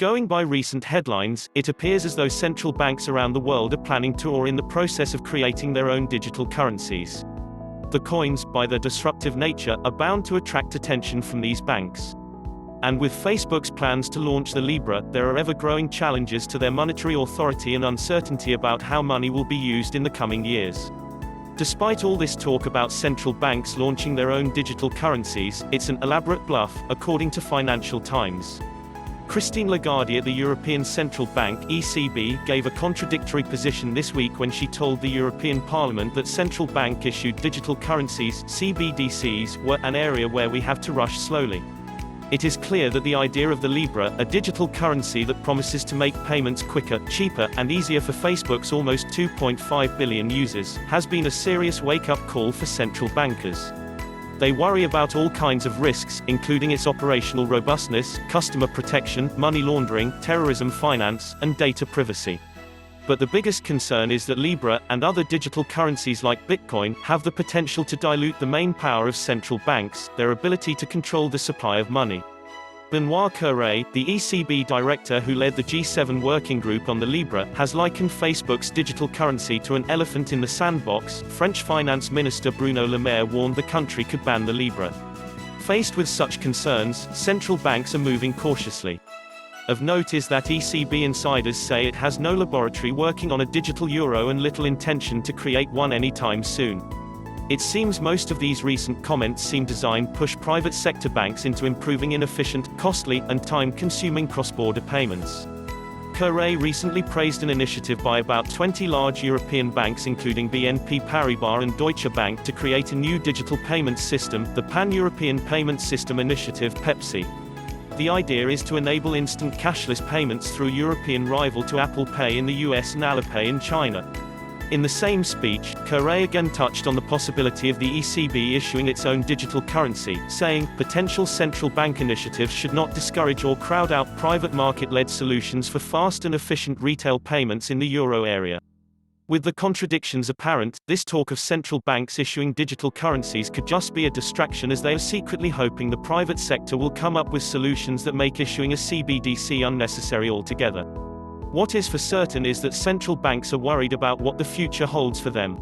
Going by recent headlines, it appears as though central banks around the world are planning to or in the process of creating their own digital currencies. The coins, by their disruptive nature, are bound to attract attention from these banks. And with Facebook's plans to launch the Libra, there are ever-growing challenges to their monetary authority and uncertainty about how money will be used in the coming years. Despite all this talk about central banks launching their own digital currencies, it's an elaborate bluff, according to Financial Times. Christine Lagarde at the European Central Bank (ECB) gave a contradictory position this week when she told the European Parliament that central bank-issued digital currencies (CBDCs) were an area where we have to rush slowly. It is clear that the idea of the Libra, a digital currency that promises to make payments quicker, cheaper, and easier for Facebook's almost 2.5 billion users, has been a serious wake-up call for central bankers. They worry about all kinds of risks, including its operational robustness, customer protection, money laundering, terrorism finance, and data privacy. But the biggest concern is that Libra, and other digital currencies like Bitcoin, have the potential to dilute the main power of central banks, their ability to control the supply of money. Benoit Cœuré, the ECB director who led the G7 working group on the Libra, has likened Facebook's digital currency to an elephant in the sandbox. French Finance Minister Bruno Le Maire warned the country could ban the Libra. Faced with such concerns, central banks are moving cautiously. Of note is that ECB insiders say it has no laboratory working on a digital euro and little intention to create one anytime soon. It seems most of these recent comments seem designed to push private sector banks into improving inefficient, costly, and time-consuming cross-border payments. Cœuré recently praised an initiative by about 20 large European banks including BNP Paribas and Deutsche Bank to create a new digital payments system, the Pan-European Payment System Initiative (PEPSI). The idea is to enable instant cashless payments through European rival to Apple Pay in the US and Alipay in China. In the same speech, Cœuré again touched on the possibility of the ECB issuing its own digital currency, saying, potential central bank initiatives should not discourage or crowd out private market-led solutions for fast and efficient retail payments in the euro area. With the contradictions apparent, this talk of central banks issuing digital currencies could just be a distraction as they are secretly hoping the private sector will come up with solutions that make issuing a CBDC unnecessary altogether. What is for certain is that central banks are worried about what the future holds for them.